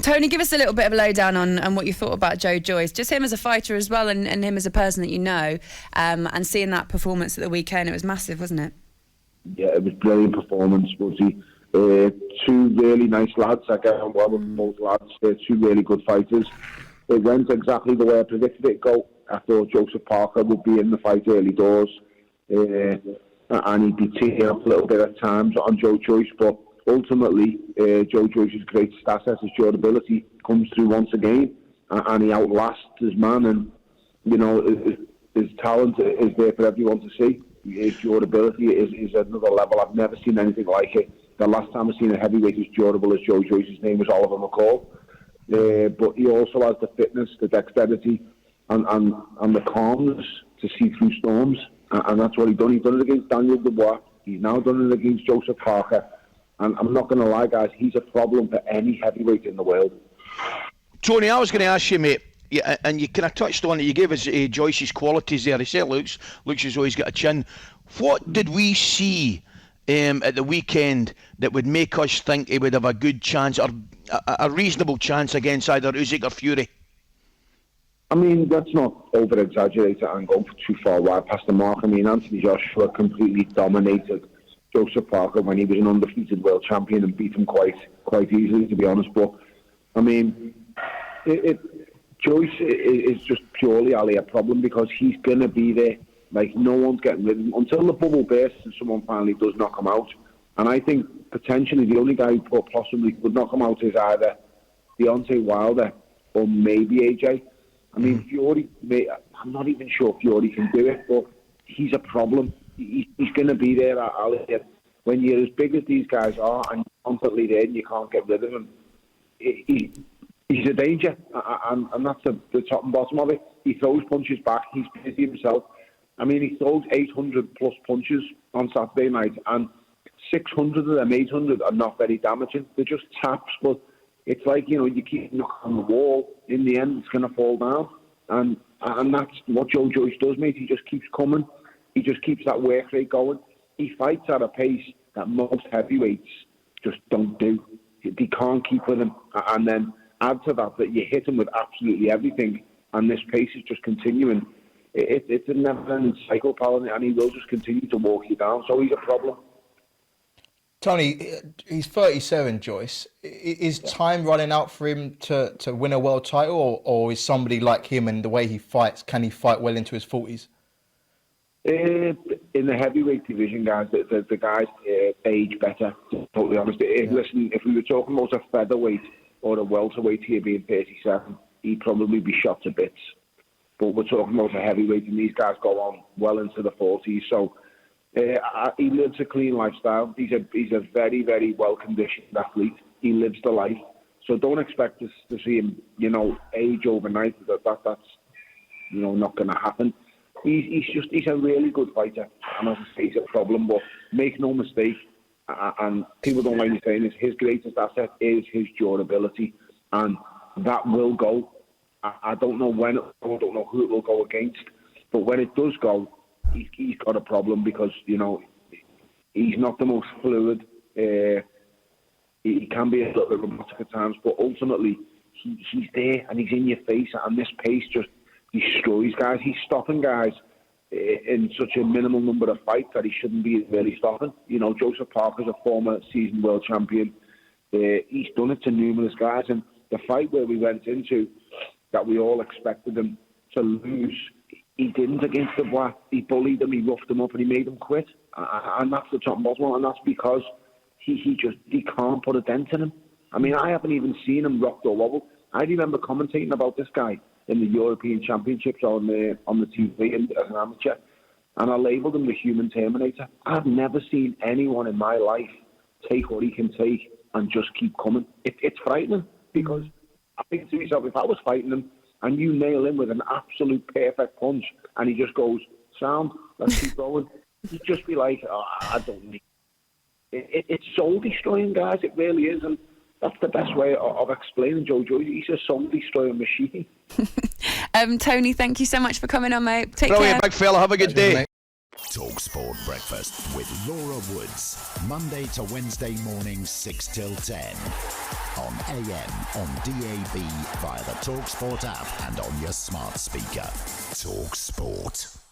Tony, give us a little bit of a lowdown on what you thought about Joe Joyce, just him as a fighter as well, and him as a person that you know, and seeing that performance at the weekend. It was massive, wasn't it? Yeah, it was a brilliant performance. Two really nice lads. I get on well with both lads. They're two really good fighters. It went exactly the way I predicted it to go. I thought Joseph Parker would be in the fight early doors, and he'd be teeing up a little bit at times on Joe Joyce, but ultimately Joe Joyce's greatest asset, his durability, comes through once again, and he outlasts his man, and you know, his talent is there for everyone to see. His durability is another level. I've never seen anything like it. The last time I've seen a heavyweight as durable as Joe Joyce, his name was Oliver McCoist. But he also has the fitness, the dexterity, and the calmness to see through storms. And that's what he's done. He's done it against Daniel Dubois. He's now done it against Joseph Parker. And I'm not going to lie, guys, he's a problem for any heavyweight in the world. Tony, I was going to ask you, mate, and you kind of touched on it. You gave us Joyce's qualities there. He said looks as though he's got a chin. What did we see at the weekend that would make us think he would have a good chance, or a reasonable chance, against either Usyk or Fury? I mean, let's not over-exaggerate it and go too far wide past the mark. I mean, Anthony Joshua completely dominated Joseph Parker when he was an undefeated world champion and beat him quite easily, to be honest. But, I mean, Joyce is just purely, Ali, a problem because he's going to be there. Like, no one's getting rid of him until the bubble bursts and someone finally does knock him out. And I think potentially the only guy who possibly would knock him out is either Deontay Wilder or maybe AJ. I mean, Fury, I'm not even sure Fury can do it, but he's a problem. He's going to be there, Ali. When you're as big as these guys are and you're constantly there and you can't get rid of him, he's a danger. And that's the top and bottom of it. He throws punches back. He's busy himself. I mean, he throws 800 plus punches on Saturday night, and 600 of them, 800, are not very damaging. They're just taps, but it's like, you know, you keep knocking on the wall. In the end, it's going to fall down. And that's what Joe Joyce does, mate. He just keeps coming. He just keeps that work rate going. He fights at a pace that most heavyweights just don't do. They can't keep with him. And then add to that you hit him with absolutely everything, and this pace is just continuing. It's a never-ending cycle, pal, and he will just continue to walk you down. So he's a problem. Tony, he's 37, Joyce. Is time running out for him to win a world title, or is somebody like him and the way he fights, can he fight well into his 40s? In the heavyweight division, guys, the guys age better, to be totally honest. Listen, if we were talking about a featherweight or a welterweight here being 37, he'd probably be shot to bits. But we're talking about a heavyweight, and these guys go on well into the 40s. So he lives a clean lifestyle. He's a very, very well-conditioned athlete. He lives the life. So don't expect us to see him, you know, age overnight. That's you know, not going to happen. He's a really good fighter, and as I say, he's a problem. But make no mistake, and people don't like me saying this, his greatest asset is his durability, and that will go. I don't know when, I don't know who it will go against, but when it does go, he's got a problem because, you know, he's not the most fluid. He can be a little bit robotic at times, but ultimately he's there and he's in your face, and this pace just destroys guys. He's stopping guys in such a minimal number of fights that he shouldn't be really stopping. You know, Joseph Parker's a former seasoned world champion. He's done it to numerous guys, and the fight where we went into that we all expected him to lose, he didn't against Dubois. He bullied him, he roughed him up, and he made him quit. And that's the top and bottom, and that's because he can't put a dent in him. I mean, I haven't even seen him rocked or wobble. I remember commentating about this guy in the European Championships on the TV as an amateur, and I labelled him the human Terminator. I've never seen anyone in my life take what he can take and just keep coming. It's frightening, because I think to myself, if I was fighting him and you nail him with an absolute perfect punch and he just goes, sound, let's keep going, you'd just be like, oh, I don't need it. It's soul-destroying, guys, it really is, and that's the best way of explaining Joe Joyce. He's a soul-destroying machine. Tony, thank you so much for coming on, mate. Take care. Brilliant, big fella. Have a good day. talkSPORT Breakfast with Laura Woods. Monday to Wednesday mornings 6 till 10. On AM, on DAB, via the talkSPORT app and on your smart speaker. talkSPORT.